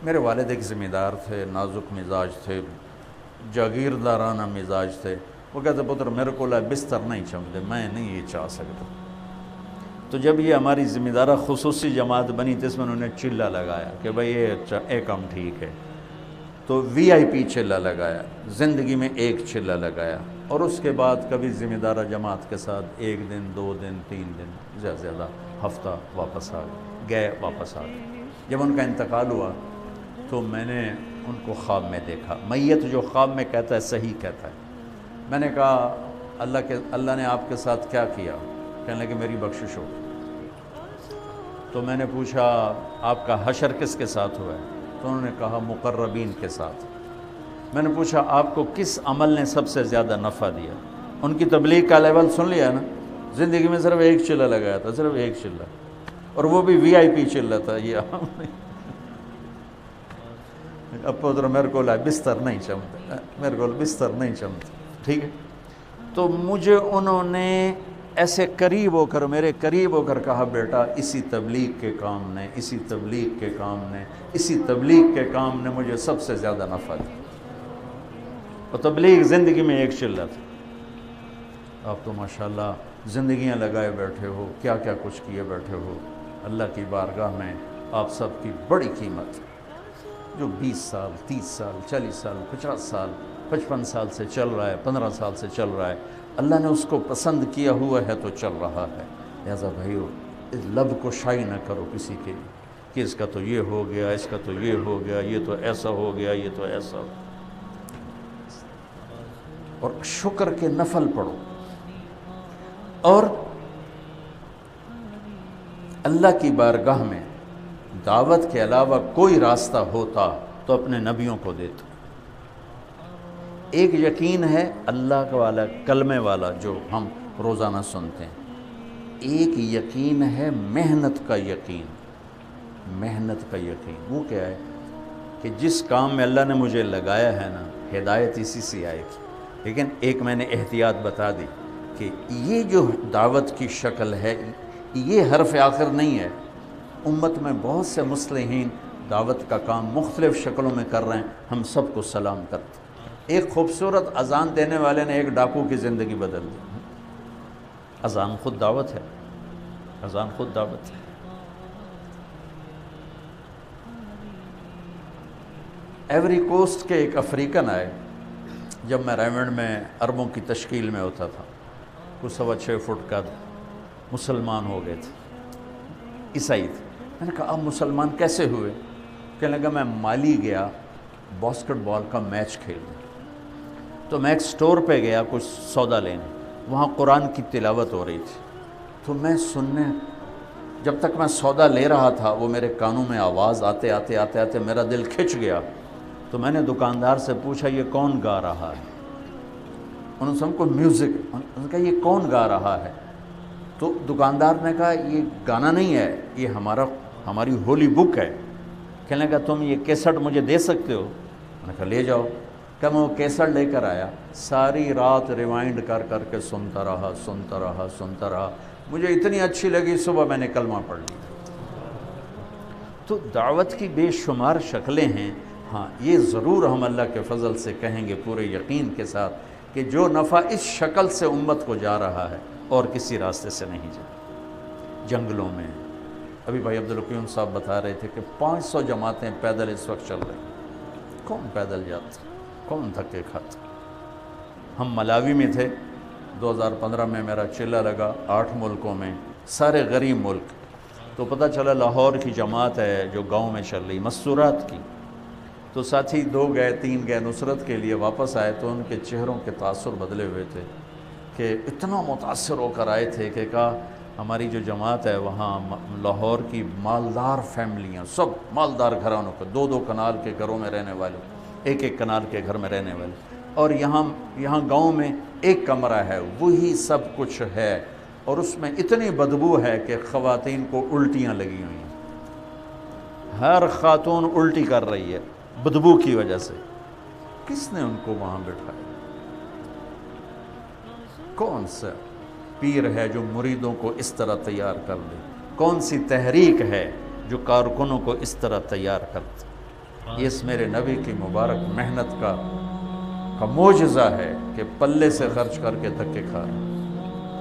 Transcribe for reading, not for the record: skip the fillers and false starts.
میرے والد ایک ذمہ دار تھے، نازک مزاج تھے، جاگیردارانہ مزاج تھے. وہ کہتے پتر میرے کو بستر نہیں چمتے، میں نہیں یہ چاہ سکتا. تو جب یہ ہماری ذمہ دارہ خصوصی جماعت بنی تو اس میں انہوں نے چلہ لگایا کہ بھائی یہ کام ٹھیک ہے. تو وی آئی پی چلہ لگایا، زندگی میں ایک چلہ لگایا. اور اس کے بعد کبھی ذمہ دارہ جماعت کے ساتھ 1 دن 2 دن 3 دن زیادہ سے زیادہ ہفتہ واپس آ گئے واپس آ گئے. جب ان کا انتقال ہوا تو میں نے ان کو خواب میں دیکھا. میت جو خواب میں کہتا ہے صحیح کہتا ہے. میں نے کہا اللہ نے آپ کے ساتھ کیا کیا؟ کہنے لگے میری بخشش ہو. تو میں نے پوچھا آپ کا حشر کس کے ساتھ ہوا ہے؟ تو انہوں نے کہا مقربین کے ساتھ. میں نے پوچھا آپ کو کس عمل نے سب سے زیادہ نفع دیا؟ ان کی تبلیغ کا لیول سن لیا نا. زندگی میں صرف ایک چلہ لگایا تھا، صرف ایک چلہ، اور وہ بھی وی آئی پی چلہ تھا. یہ عام نہیں. اب ادھر میرے کو بستر نہیں چمتا، میرے کو بستر نہیں چمتا. ٹھیک ہے. تو مجھے انہوں نے ایسے قریب ہو کر، میرے قریب ہو کر کہا بیٹا اسی تبلیغ کے کام نے، اسی تبلیغ کے کام نے، اسی تبلیغ کے کام نے مجھے سب سے زیادہ نفع دیا. اور تبلیغ زندگی میں ایک چلہ تھا. آپ تو ماشاءاللہ زندگیاں لگائے بیٹھے ہو، کیا کیا کچھ کیے بیٹھے ہو. اللہ کی بارگاہ میں آپ سب کی بڑی قیمت. جو 20 سال 30 سال 40 سال 50 سال 55 سال سے چل رہا ہے، 15 سال سے چل رہا ہے، اللہ نے اس کو پسند کیا ہوا ہے تو چل رہا ہے. لہٰذا بھائیو اس لب کو شائع نہ کرو کسی کے کہ اس کا تو یہ ہو گیا، اس کا تو یہ ہو گیا، یہ تو ایسا ہو گیا، یہ تو ایسا ہو. اور شکر کے نفل پڑھو. اور اللہ کی بارگاہ میں دعوت کے علاوہ کوئی راستہ ہوتا تو اپنے نبیوں کو دیتا. ایک یقین ہے اللہ والا، کلمے والا جو ہم روزانہ سنتے ہیں. ایک یقین ہے محنت کا یقین. محنت کا یقین وہ کیا ہے کہ جس کام میں اللہ نے مجھے لگایا ہے نا، ہدایت اسی سے آئے گی. لیکن ایک میں نے احتیاط بتا دی کہ یہ جو دعوت کی شکل ہے یہ حرف آخر نہیں ہے. امت میں بہت سے مصلحین دعوت کا کام مختلف شکلوں میں کر رہے ہیں، ہم سب کو سلام کرتے. ایک خوبصورت اذان دینے والے نے ایک ڈاکو کی زندگی بدل دی. اذان خود دعوت ہے، اذان خود دعوت ہے. ایوری کوسٹ کے ایک افریقن آئے جب میں ریمنڈ میں عربوں کی تشکیل میں ہوتا تھا. کچھ 6.25 فٹ کا مسلمان ہو گئے تھے، عیسائی تھے. میں نے کہا آپ مسلمان کیسے ہوئے؟ کہنے لگا میں مالی گیا باسکٹ بال کا میچ کھیلنے. تو میں ایک سٹور پہ گیا کچھ سودا لینے، وہاں قرآن کی تلاوت ہو رہی تھی. تو میں سننے، جب تک میں سودا لے رہا تھا وہ میرے کانوں میں آواز آتے آتے آتے آتے میرا دل کھنچ گیا. تو میں نے دکاندار سے پوچھا یہ کون گا رہا ہے؟ انہوں نے سب کو میوزک. انہوں نے کہا یہ کون گا رہا ہے؟ تو دکاندار نے کہا یہ گانا نہیں ہے، یہ ہماری ہولی بک ہے. کہنے لگا تم یہ کیسٹ مجھے دے سکتے ہو؟ میں نے کہا لے جاؤ. کہ میں وہ کیسٹ لے کر آیا، ساری رات ریوائنڈ کر کر کے سنتا رہا. مجھے اتنی اچھی لگی، صبح میں نے کلمہ پڑھ لی. تو دعوت کی بے شمار شکلیں ہیں. ہاں یہ ضرور ہم اللہ کے فضل سے کہیں گے پورے یقین کے ساتھ کہ جو نفع اس شکل سے امت کو جا رہا ہے اور کسی راستے سے نہیں جا. جنگلوں میں ابھی بھائی عبدالقیوم صاحب بتا رہے تھے کہ 500 جماعتیں پیدل اس وقت چل رہی. کون پیدل جاتا، کون دھکے کھاتا؟ ہم ملاوی میں تھے 2015 میں، میرا چلہ لگا 8 ملکوں میں، سارے غریب ملک. تو پتہ چلا لاہور کی جماعت ہے جو گاؤں میں چل رہی، مستورات کی. تو ساتھی 2 گئے 3 گئے نصرت کے لیے، واپس آئے تو ان کے چہروں کے تاثر بدلے ہوئے تھے کہ اتنا متاثر ہو کر آئے تھے کہ کہا ہماری جو جماعت ہے وہاں لاہور کی مالدار فیملیاں، سب مالدار گھرانوں کو، 2 کنال کے گھروں میں رہنے والے، 1 کنال کے گھر میں رہنے والے، اور یہاں گاؤں میں 1 کمرہ ہے، وہی سب کچھ ہے. اور اس میں اتنی بدبو ہے کہ خواتین کو الٹیاں لگی ہوئی ہیں. ہر خاتون الٹی کر رہی ہے بدبو کی وجہ سے. کس نے ان کو وہاں بٹھایا؟ کون سا پیر ہے جو مریدوں کو اس طرح تیار کر دے؟ کون سی تحریک ہے جو کارکنوں کو اس طرح تیار کرتے؟ یہ اس میرے نبی کی مبارک محنت کا معجزہ ہے کہ پلے سے خرچ کر کے دھکے کھا رہے ہیں۔